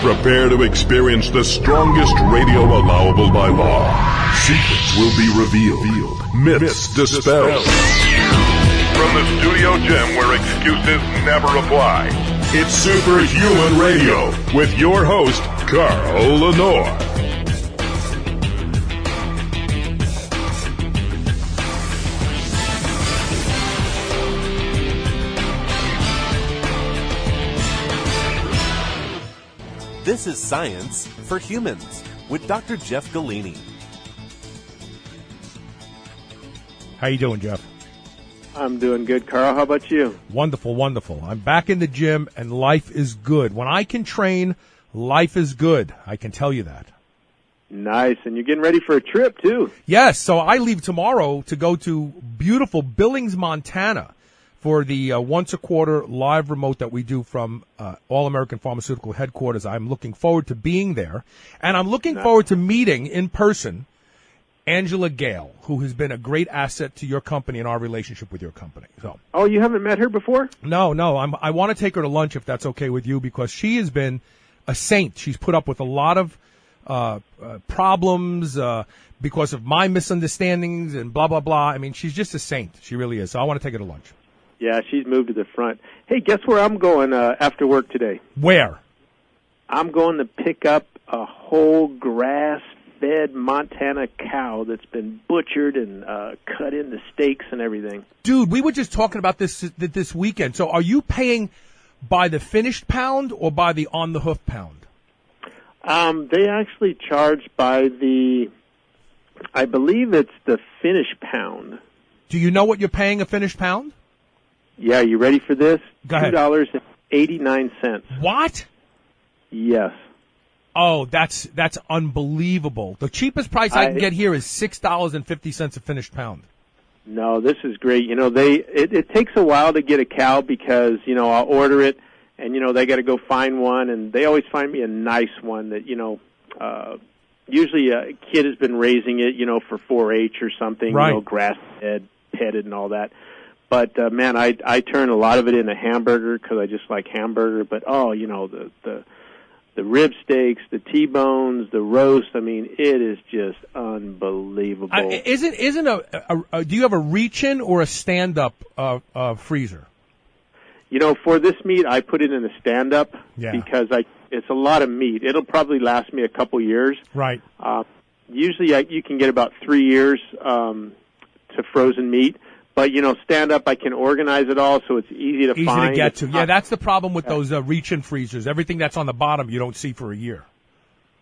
Prepare to experience the strongest radio allowable by law. Secrets will be revealed. Myths dispelled. From the studio gym where excuses never apply, it's Superhuman Radio with your host, Carl Lenore. This is Science for Humans with Dr. Jeff Galini. How you doing, Jeff? I'm doing good, Carl. How about you? Wonderful, wonderful. I'm back in the gym, and life is good. When I can train, life is good. I can tell you that. Nice. And you're getting ready for a trip, too. Yes, so I leave tomorrow to go to beautiful Billings, Montana, for the once-a-quarter live remote that we do from All-American Pharmaceutical Headquarters. I'm looking forward to being there, and I'm looking forward to meeting in person Angela Gale, who has been a great asset to your company and our relationship with your company. So. Oh, you haven't met her before? No. I want to take her to lunch if that's okay with you, because she has been a saint. She's put up with a lot of problems because of my misunderstandings and blah, blah, blah. I mean, she's just a saint. She really is. So I want to take her to lunch. Yeah, she's moved to the front. Hey, guess where I'm going after work today? Where? I'm going to pick up a whole grass-fed Montana cow that's been butchered and cut into steaks and everything. Dude, we were just talking about this weekend. So are you paying by the finished pound or by the on-the-hoof pound? They actually charge by the, I believe it's the finished pound. Do you know what you're paying a finished pound? Yeah, you ready for this? Go ahead. $2.89. What? Yes. Oh, that's unbelievable. The cheapest price I can get here is $6.50 a finished pound. No, this is great. You know, it takes a while to get a cow because, you know, I'll order it and, you know, they got to go find one, and they always find me a nice one that, you know, usually a kid has been raising it, you know, for 4-H or something, right. You know, grass-fed, petted and all that. But, man, I turn a lot of it into hamburger because I just like hamburger. But, you know, the rib steaks, the T-bones, the roast, I mean, it is just unbelievable. Do you have a reach-in or a stand-up freezer? You know, for this meat, I put it in a stand-up because it's a lot of meat. It'll probably last me a couple years. Right. Usually you can get about 3 years to frozen meat. But, you know, stand-up, I can organize it all so it's easy to find. Easy to get to. Yeah, that's the problem with those reach-in freezers. Everything that's on the bottom you don't see for a year.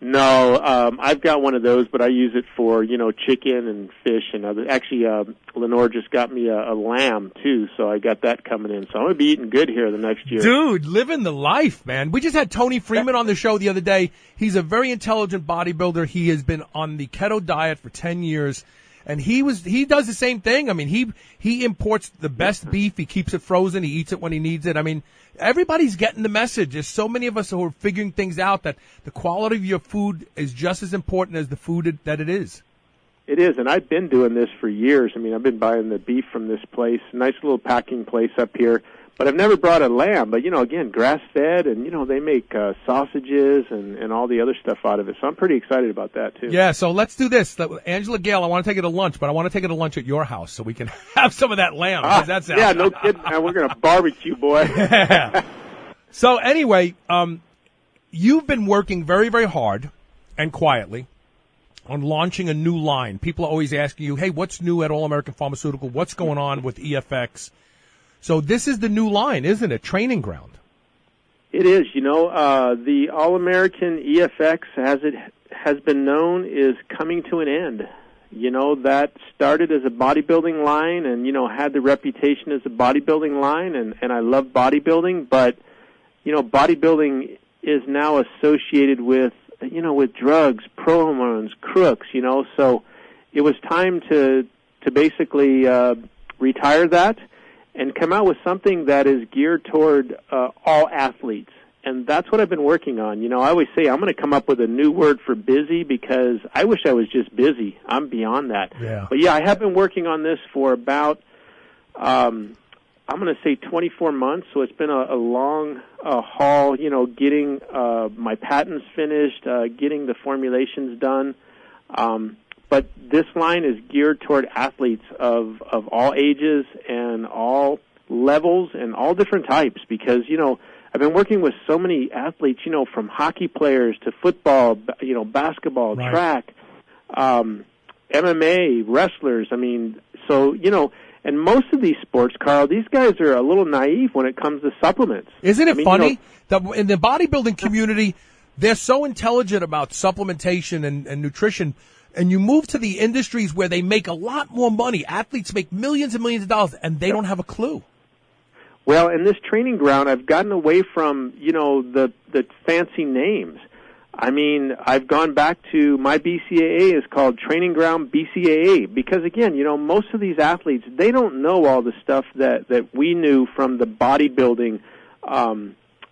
No, I've got one of those, but I use it for, you know, chicken and fish and other. Actually, Lenore just got me a lamb, too, so I got that coming in. So I'm going to be eating good here the next year. Dude, living the life, man. We just had Tony Freeman on the show the other day. He's a very intelligent bodybuilder. He has been on the keto diet for 10 years. And he does the same thing. I mean, he imports the best beef. He keeps it frozen. He eats it when he needs it. I mean, everybody's getting the message. There's so many of us who are figuring things out that the quality of your food is just as important as the food that it is. It is, and I've been doing this for years. I mean, I've been buying the beef from this place, nice little packing place up here. But I've never brought a lamb. But, you know, again, grass-fed, and, you know, they make sausages and all the other stuff out of it. So I'm pretty excited about that, too. Yeah, so let's do this. Angela Gale, I want to take her to lunch, but I want to take her to lunch at your house so we can have some of that lamb. Yeah, no kidding, man. We're going to barbecue, boy. Yeah. So anyway, you've been working very, very hard and quietly on launching a new line. People are always asking you, hey, what's new at All-American Pharmaceutical? What's going on with EFX? So this is the new line, isn't it? Training ground. It is. You know, the All-American EFX, as it has been known, is coming to an end. You know, that started as a bodybuilding line and, you know, had the reputation as a bodybuilding line, and I love bodybuilding, but, you know, bodybuilding is now associated with, you know, with drugs, pro-hormones, crooks, you know, so it was time to basically retire that and come out with something that is geared toward all athletes. And that's what I've been working on. You know, I always say I'm going to come up with a new word for busy because I wish I was just busy. I'm beyond that. Yeah. But, yeah, I have been working on this for about I'm going to say 24 months, so it's been a long haul, getting my patents finished, getting the formulations done. But this line is geared toward athletes of all ages and all levels and all different types because, I've been working with so many athletes, from hockey players to football, basketball, right. track, MMA, wrestlers. And most of these sports, Carl, these guys are a little naive when it comes to supplements. Isn't it funny that in the bodybuilding community, they're so intelligent about supplementation and nutrition, and you move to the industries where they make a lot more money. Athletes make millions and millions of dollars, and they don't have a clue. Well, in this training ground, I've gotten away from, the fancy names. I've gone back to my BCAA is called Training Ground BCAA because, again, most of these athletes, they don't know all the stuff that we knew from the bodybuilding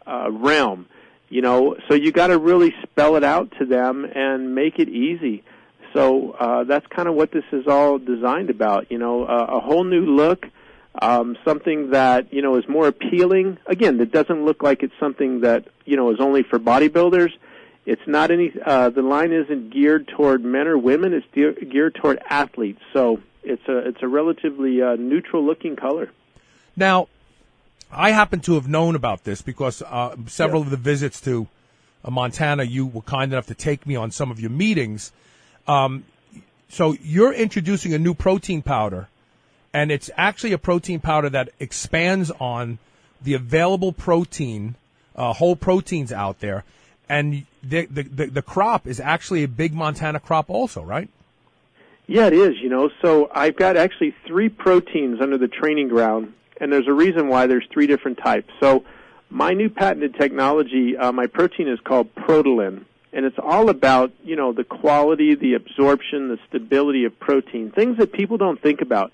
realm, So you got to really spell it out to them and make it easy. So that's kind of what this is all designed about, a whole new look. Something that, is more appealing. Again, that doesn't look like it's something that, is only for bodybuilders. It's not the line isn't geared toward men or women. It's geared toward athletes. So it's a relatively neutral looking color. Now, I happen to have known about this because several of the visits to Montana, you were kind enough to take me on some of your meetings. So you're introducing a new protein powder. And it's actually a protein powder that expands on the available protein, whole proteins out there. And the crop is actually a big Montana crop also, right? Yeah, it is, So I've got actually 3 proteins under the training ground, and there's a reason why there's 3 different types. So my new patented technology, my protein is called Protolin. And it's all about, the quality, the absorption, the stability of protein, things that people don't think about.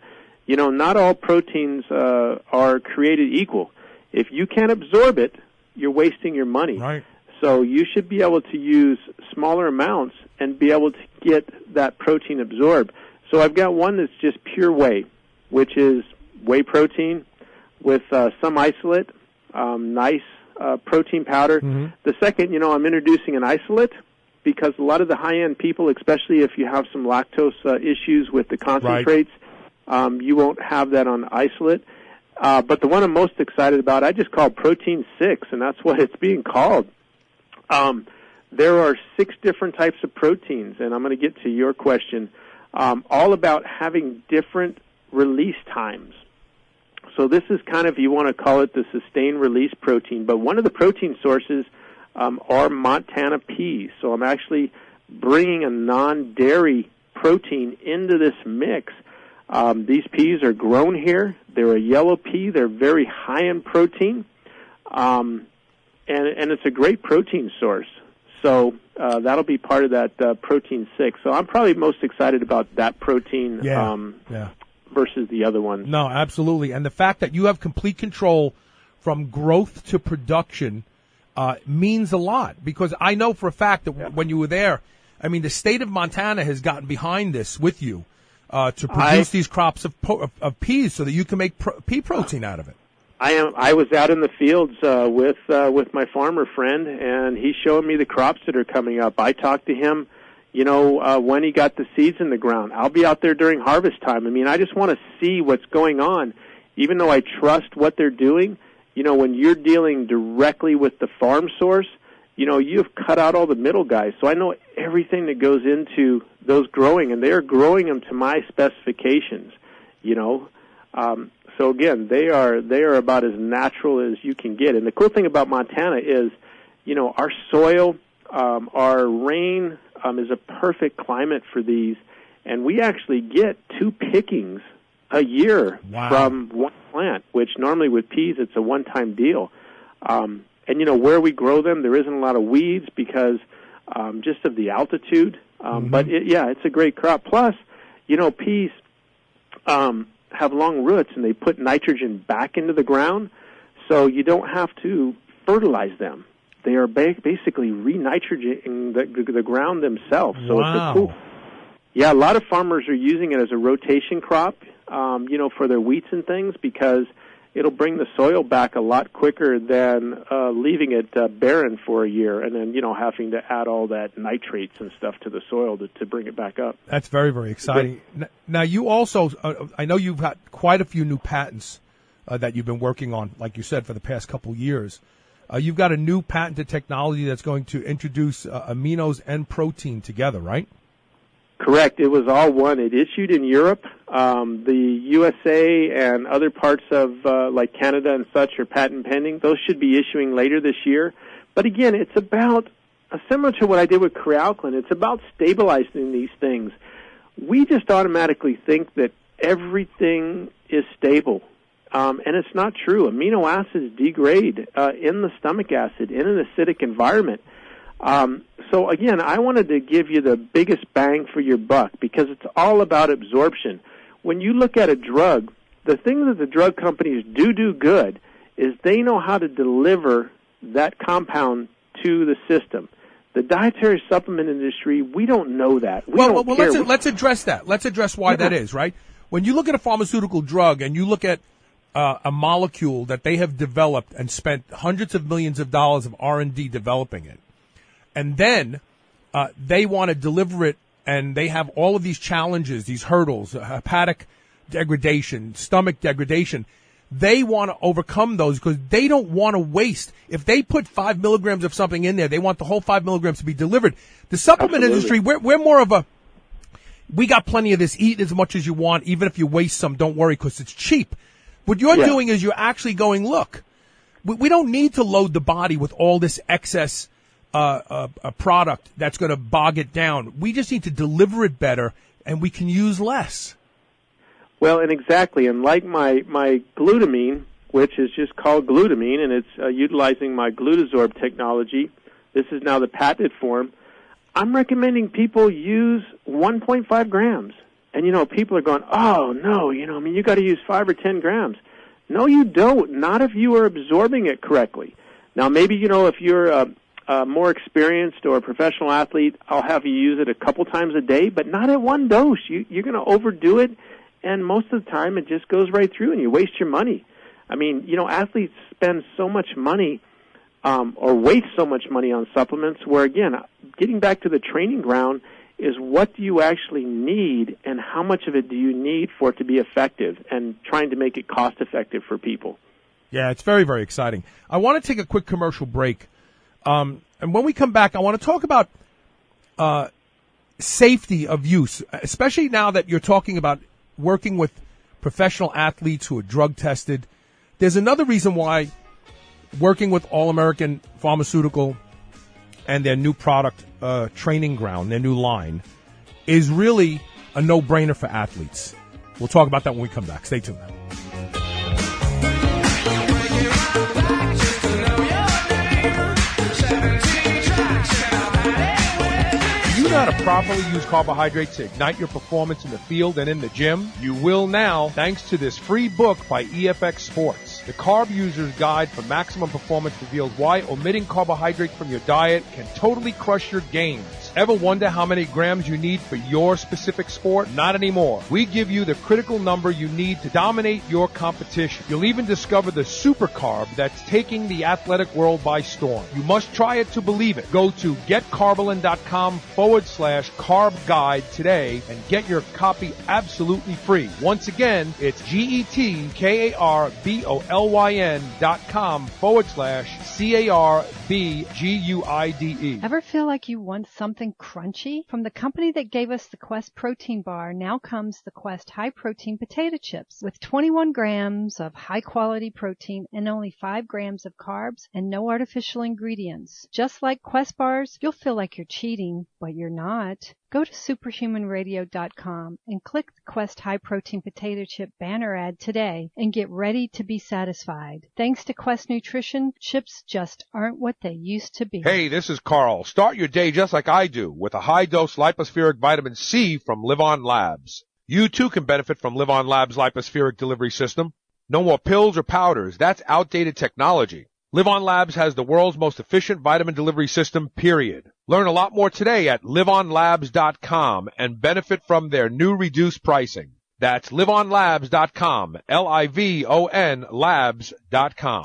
Not all proteins are created equal. If you can't absorb it, you're wasting your money. Right. So you should be able to use smaller amounts and be able to get that protein absorbed. So I've got one that's just pure whey, which is whey protein with some isolate, nice protein powder. Mm-hmm. The second, I'm introducing an isolate because a lot of the high-end people, especially if you have some lactose issues with the concentrates, right. You won't have that on isolate. But the one I'm most excited about, I just call Protein 6, and that's what it's being called. There are 6 different types of proteins, and I'm going to get to your question, all about having different release times. So this is kind of, you want to call it the sustained release protein, but one of the protein sources are Montana peas. So I'm actually bringing a non-dairy protein into this mix. These peas are grown here. They're a yellow pea. They're very high in protein, and it's a great protein source. So that'll be part of that Protein 6. So I'm probably most excited about that protein versus the other one. No, absolutely. And the fact that you have complete control from growth to production means a lot, because I know for a fact that when you were there, I mean, the state of Montana has gotten behind this with you. To produce these crops of peas so that you can make pea protein out of it. I was out in the fields with my farmer friend, and he's showing me the crops that are coming up. I talked to him, when he got the seeds in the ground. I'll be out there during harvest time. I mean, I just want to see what's going on, even though I trust what they're doing. When you're dealing directly with the farm source, you've cut out all the middle guys. So I know everything that goes into those growing, and they are growing them to my specifications, So again, they are about as natural as you can get. And the cool thing about Montana is, our soil, our rain is a perfect climate for these, and we actually get 2 pickings a year from one plant, which normally with peas it's a one-time deal. And where we grow them, there isn't a lot of weeds because just of the altitude. But it's a great crop. Plus, peas have long roots, and they put nitrogen back into the ground, so you don't have to fertilize them. They are basically re-nitrogening the ground themselves. So it's a cool. Yeah, a lot of farmers are using it as a rotation crop, for their wheats and things, because it'll bring the soil back a lot quicker than leaving it barren for a year and then, having to add all that nitrates and stuff to the soil to bring it back up. That's very, very exciting. Now, you also, I know you've got quite a few new patents that you've been working on, like you said, for the past couple years. You've got a new patented technology that's going to introduce aminos and protein together, right? Correct. It was all one. It issued in Europe. The USA and other parts of like Canada and such are patent pending. Those should be issuing later this year. But again, it's about, similar to what I did with Crealclin, it's about stabilizing these things. We just automatically think that everything is stable. And it's not true. Amino acids degrade in the stomach acid in an acidic environment. So again, I wanted to give you the biggest bang for your buck because it's all about absorption. When you look at a drug, the thing that the drug companies do good is they know how to deliver that compound to the system. The dietary supplement industry, we don't know that. Let's address that. Let's address why that is, right? When you look at a pharmaceutical drug and you look at a molecule that they have developed and spent hundreds of millions of dollars of R&D developing it, and then they want to deliver it, and they have all of these challenges, these hurdles, hepatic degradation, stomach degradation. They want to overcome those because they don't want to waste. If they put 5 milligrams of something in there, they want the whole 5 milligrams to be delivered. The supplement industry, we're more of we got plenty of this, eat as much as you want, even if you waste some, don't worry because it's cheap. What you're doing is you're actually going, look, we don't need to load the body with all this excess a product that's going to bog it down. We just need to deliver it better, and we can use less. Well, and exactly, and like my glutamine, which is just called glutamine, and it's utilizing my Glutasorb technology. This is now the patented form. I'm recommending people use 1.5 grams. And, people are going, oh, no, you got to use 5 or 10 grams. No, you don't. Not if you are absorbing it correctly. Now, maybe, if you're more experienced or a professional athlete, I'll have you use it a couple times a day, but not at one dose. You're going to overdo it, and most of the time it just goes right through and you waste your money. I mean, athletes spend so much money or waste so much money on supplements where, again, getting back to the training ground is what do you actually need and how much of it do you need for it to be effective and trying to make it cost effective for people. Yeah, it's very, very exciting. I want to take a quick commercial break. And when we come back, I want to talk about safety of use, especially now that you're talking about working with professional athletes who are drug tested. There's another reason why working with All American Pharmaceutical and their new product training ground, their new line, is really a no-brainer for athletes. We'll talk about that when we come back. Stay tuned. You know how to properly use carbohydrates to ignite your performance in the field and in the gym? You will now, thanks to this free book by EFX Sports. The Carb User's Guide for Maximum Performance reveals why omitting carbohydrates from your diet can totally crush your gains. Ever wonder how many grams you need for your specific sport? Not anymore. We give you the critical number you need to dominate your competition. You'll even discover the super carb that's taking the athletic world by storm. You must try it to believe it. Go to getcarbolin.com/carb guide today and get your copy absolutely free. Once again, it's getkarbolin.com/CARBGUIDE. Ever feel like you want something crunchy? From the company that gave us the Quest protein bar, now comes the Quest high protein potato chips with 21 grams of high quality protein and only 5 grams of carbs and no artificial ingredients. Just like Quest bars, you'll feel like you're cheating, but you're not. Go to superhumanradio.com and click the Quest High Protein Potato Chip banner ad today and get ready to be satisfied. Thanks to Quest Nutrition, chips just aren't what they used to be. Hey, this is Carl. Start your day just like I do with a high-dose lipospheric vitamin C from Live On Labs. You too can benefit from Live On Labs' lipospheric delivery system. No more pills or powders. That's outdated technology. Live On Labs has the world's most efficient vitamin delivery system, period. Learn a lot more today at liveonlabs.com and benefit from their new reduced pricing. That's livonlabs.com, Livon labs.com.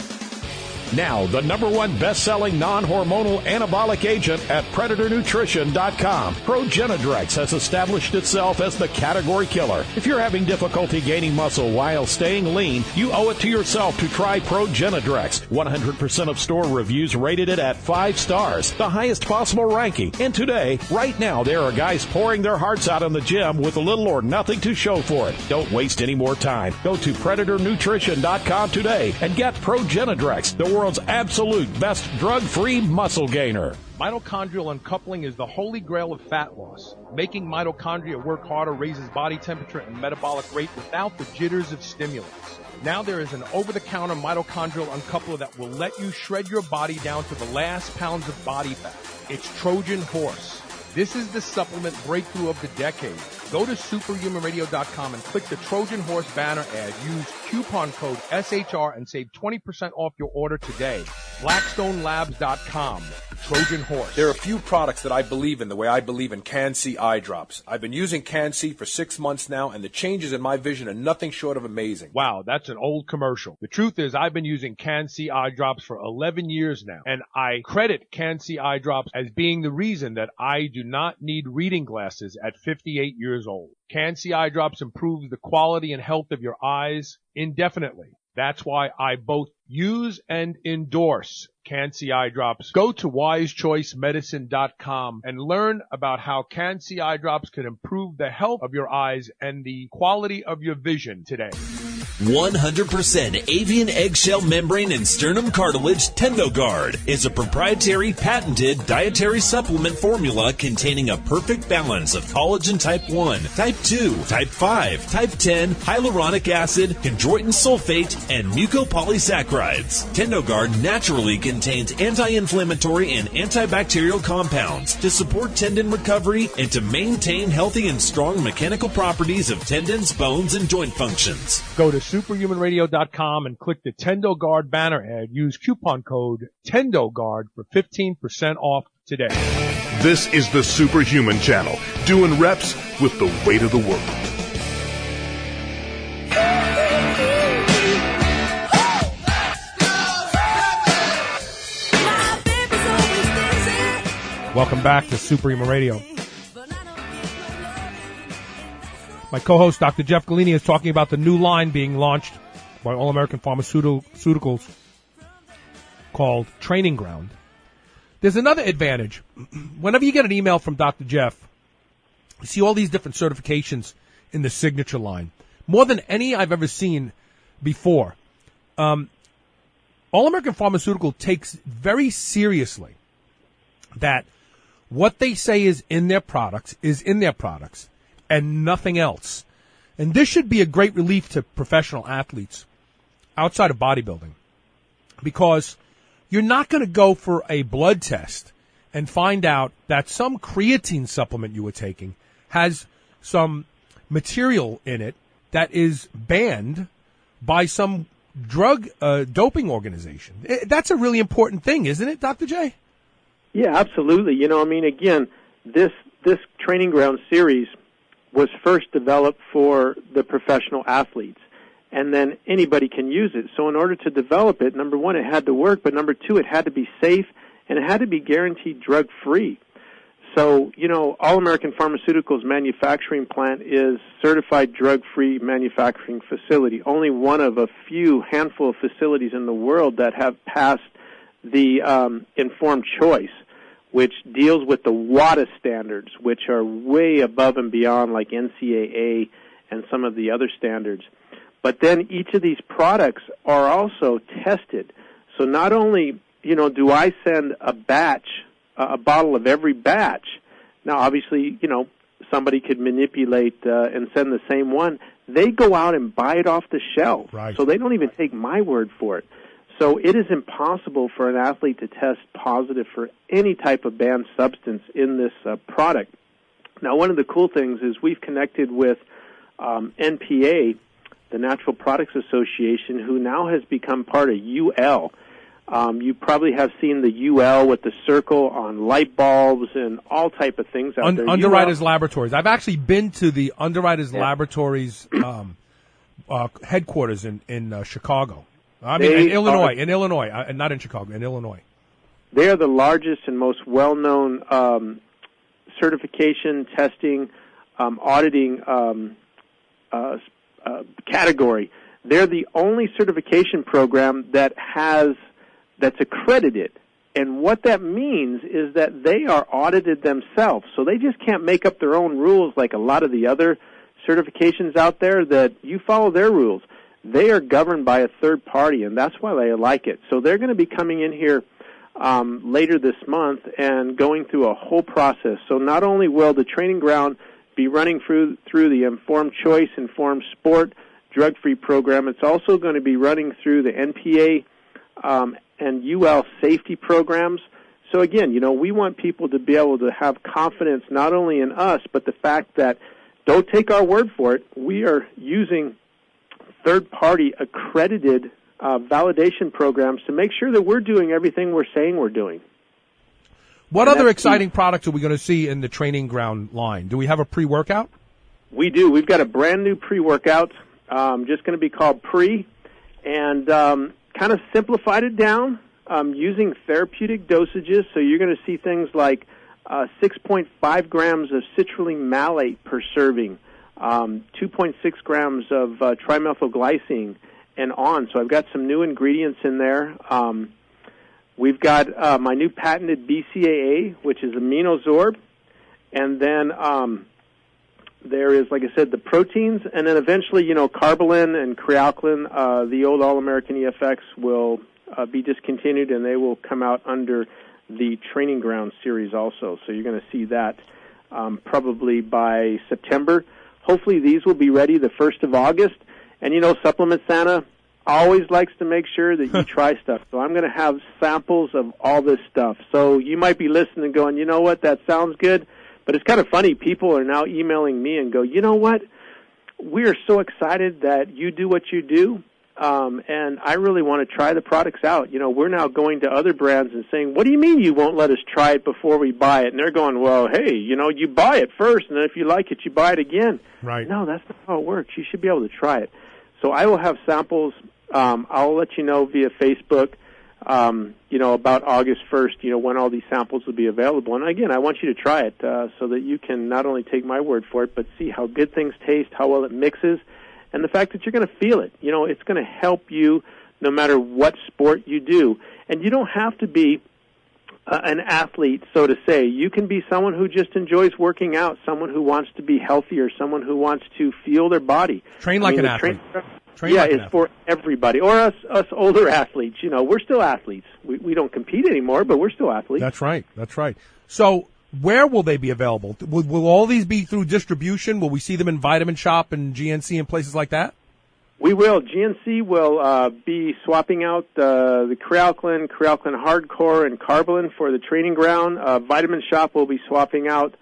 Now, the #1 best-selling non-hormonal anabolic agent at PredatorNutrition.com. Progenadrex has established itself as the category killer. If you're having difficulty gaining muscle while staying lean, you owe it to yourself to try Progenadrex. 100% of store reviews rated it at 5 stars, the highest possible ranking. And today, right now, there are guys pouring their hearts out in the gym with little or nothing to show for it. Don't waste any more time. Go to PredatorNutrition.com today and get Progenadrex, the world's absolute best drug-free muscle gainer. Mitochondrial uncoupling is the holy grail of fat loss. Making mitochondria work harder raises body temperature and metabolic rate without the jitters of stimulants. Now there is an over-the-counter mitochondrial uncoupler that will let you shred your body down to the last pounds of body fat. It's Trojan Horse. This is the supplement breakthrough of the decade. Go to superhumanradio.com and click the Trojan Horse banner ad. Use coupon code SHR and save 20% off your order today. BlackstoneLabs.com. Trojan Horse. There are a few products that I believe in the way I believe in Can-C eye drops. I've been using Can-C for 6 months now, and the changes in my vision are nothing short of amazing. Wow, that's an old commercial. The truth is I've been using Can-C eye drops for 11 years now, and I credit Can-C eye drops as being the reason that I do not need reading glasses at 58 years old. Can-C eye drops improves the quality and health of your eyes indefinitely. That's why I both use and endorse Can-C eye drops. Go to wisechoicemedicine.com and learn about how Can-C eye drops can improve the health of your eyes and the quality of your vision today. 100% avian eggshell membrane and sternum cartilage TendoGuard is a proprietary patented dietary supplement formula containing a perfect balance of collagen type 1, type 2, type 5, type 10, hyaluronic acid, chondroitin sulfate, and mucopolysaccharides. TendoGuard naturally contains anti-inflammatory and antibacterial compounds to support tendon recovery and to maintain healthy and strong mechanical properties of tendons, bones, and joint functions. Go to superhumanradio.com and click the TendoGuard banner ad. Use coupon code TendoGuard for 15% off today. This is the Superhuman Channel, doing reps with the weight of the world. Welcome back to Superhuman Radio. My co-host, Dr. Jeff Galini, is talking about the new line being launched by All American Pharmaceuticals called Training Ground. There's another advantage. Whenever you get an email from Dr. Jeff, you see all these different certifications in the signature line. More than any I've ever seen before. All American Pharmaceutical takes very seriously that what they say is in their products and nothing else. And this should be a great relief to professional athletes outside of bodybuilding, because you're not going to go for a blood test and find out that some creatine supplement you were taking has some material in it that is banned by some drug doping organization. That's a really important thing, isn't it, Dr. J? Yeah, absolutely. You know, I mean, again, this Training Ground series was first developed for the professional athletes, and then anybody can use it. So in order to develop it, number one, it had to work, but number two, it had to be safe, and it had to be guaranteed drug-free. So, you know, All American Pharmaceuticals manufacturing plant is certified drug-free manufacturing facility, only one of a few handful of facilities in the world that have passed the informed choice, which deals with the WADA standards, which are way above and beyond like NCAA and some of the other standards. But then each of these products are also tested. So not only, you know, do I send a batch, a bottle of every batch. Now, obviously, you know, somebody could manipulate and send the same one. They go out and buy it off the shelf. Right. So they don't even take my word for it. So it is impossible for an athlete to test positive for any type of banned substance in this product. Now, one of the cool things is we've connected with NPA, the Natural Products Association, who now has become part of UL. You probably have seen the UL with the circle on light bulbs and all type of things out there. Underwriters Laboratories. I've actually been to the Underwriters Laboratories headquarters in Chicago. I mean, in Illinois, not in Chicago, in Illinois. They are the largest and most well-known certification, testing, auditing category. They're the only certification program that's accredited. And what that means is that they are audited themselves. So they just can't make up their own rules like a lot of the other certifications out there that you follow their rules. They are governed by a third party, and that's why they like it. So they're going to be coming in here later this month and going through a whole process. So not only will the training ground be running through the Informed Choice, Informed Sport, drug-free program, it's also going to be running through the NPA and UL safety programs. So again, we want people to be able to have confidence not only in us, but the fact that, don't take our word for it, we are using third-party accredited validation programs to make sure that we're doing everything we're saying we're doing. What other exciting products are we going to see in the training ground line? Do we have a pre-workout? We do. We've got a brand-new pre-workout, just going to be called Pre, and kind of simplified it down using therapeutic dosages. So you're going to see things like 6.5 grams of citrulline malate per serving, 2.6 grams of trimethylglycine, and on. So I've got some new ingredients in there. We've got my new patented BCAA, which is AminoZorb, and then there is, like I said, the proteins, and then eventually, Carbolin and Crealclin, the old All-American EFX, will be discontinued, and they will come out under the Training Ground series also. So you're going to see that probably by September. Hopefully these will be ready the 1st of August. And, Supplement Santa always likes to make sure that you try stuff. So I'm going to have samples of all this stuff. So you might be listening and going, you know what, that sounds good. But it's kind of funny. People are now emailing me and go, you know what, we are so excited that you do what you do, and I really want to try the products out. We're now going to other brands and saying, what do you mean you won't let us try it before we buy it? And they're going, well, hey, you buy it first, and then if you like it, you buy it again. Right. No, that's not how it works. You should be able to try it. So I will have samples. I'll let you know via Facebook, about August 1st, when all these samples will be available. And again, I want you to try it so that you can not only take my word for it, but see how good things taste, how well it mixes, and the fact that you're going to feel it. It's going to help you no matter what sport you do. And you don't have to be an athlete, so to say. You can be someone who just enjoys working out, someone who wants to be healthier, someone who wants to feel their body. Train like an athlete. It's for everybody. Or us older athletes. We're still athletes. We don't compete anymore, but we're still athletes. That's right. So where will they be available? Will all these be through distribution? Will we see them in Vitamin Shop and GNC and places like that? We will. GNC will be swapping out the Crealclin Hardcore, and Carbolin for the Training Ground. Vitamin Shop will be swapping out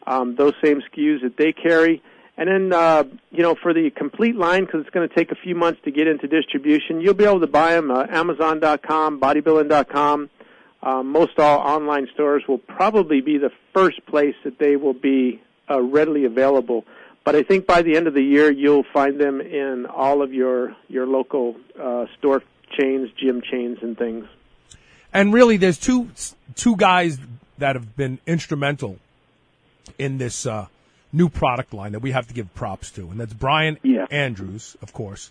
those same SKUs that they carry. And then, for the complete line, because it's going to take a few months to get into distribution, you'll be able to buy them Amazon.com, bodybuilding.com. Most all online stores will probably be the first place that they will be readily available. But I think by the end of the year, you'll find them in all of your local store chains, gym chains, and things. And really, there's two guys that have been instrumental in this new product line that we have to give props to, and that's Brian Andrews, of course,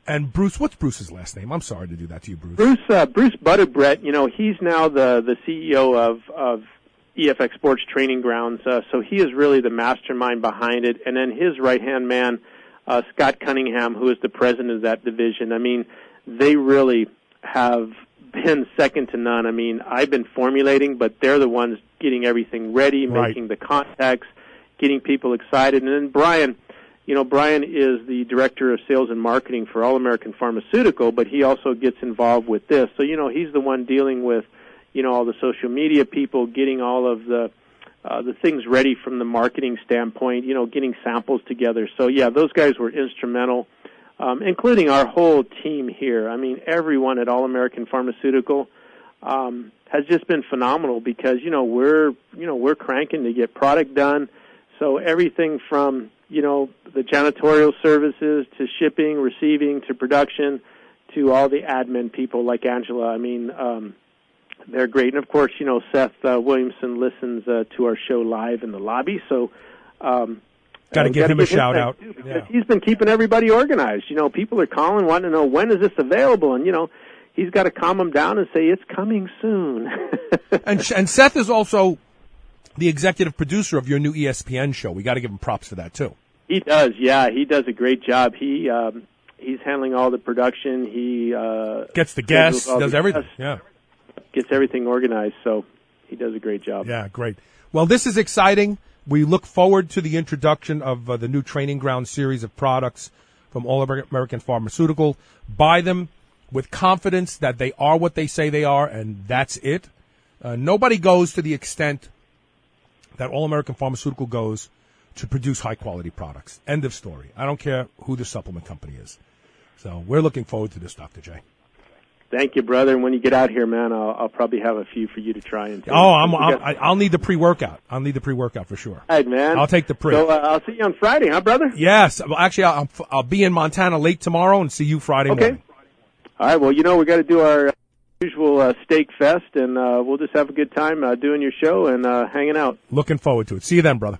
and Bruce. What's Bruce's last name? I'm sorry to do that to you, Bruce. Bruce Butterbrett. He's now the CEO of EFX Sports Training Grounds, so he is really the mastermind behind it. And then his right-hand man, Scott Cunningham, who is the president of that division. I mean, they really have been second to none. I mean, I've been formulating, but they're the ones getting everything ready, making the contacts, getting people excited. And then Brian is the director of sales and marketing for All American Pharmaceutical, but he also gets involved with this. So, he's the one dealing with all the social media people, getting all of the things ready from the marketing standpoint, getting samples together. So, those guys were instrumental. including our whole team here. I mean, everyone at All American Pharmaceutical has just been phenomenal because we're cranking to get product done. So everything from the janitorial services to shipping, receiving, to production, to all the admin people like Angela. I mean, they're great. And, of course, Seth Williamson listens to our show live in the lobby. So got to give him a shout-out. Because he's been keeping everybody organized. People are calling, wanting to know when is this available. And, he's got to calm them down and say, it's coming soon. and Seth is also the executive producer of your new ESPN show. We got to give him props for that, too. He does, yeah. He does a great job. He's handling all the production. He gets the guests, does everything. Guests, yeah, gets everything organized. So he does a great job. Yeah, great. Well, this is exciting. We look forward to the introduction of the new Training Ground series of products from All American Pharmaceutical. Buy them with confidence that they are what they say they are, and that's it. Nobody goes to the extent that All American Pharmaceutical goes to produce high-quality products. End of story. I don't care who the supplement company is. So we're looking forward to this, Dr. J. Thank you, brother. And when you get out here, man, I'll probably have a few for you to try and take. Oh, I'll need the pre-workout. I'll need the pre-workout for sure. All right, man. I'll take the pre. So I'll see you on Friday, huh, brother? Yes. Well, actually, I'll be in Montana late tomorrow and see you Friday morning. All right. Well, we got to do our usual steak fest, and we'll just have a good time doing your show and hanging out. Looking forward to it. See you then, brother.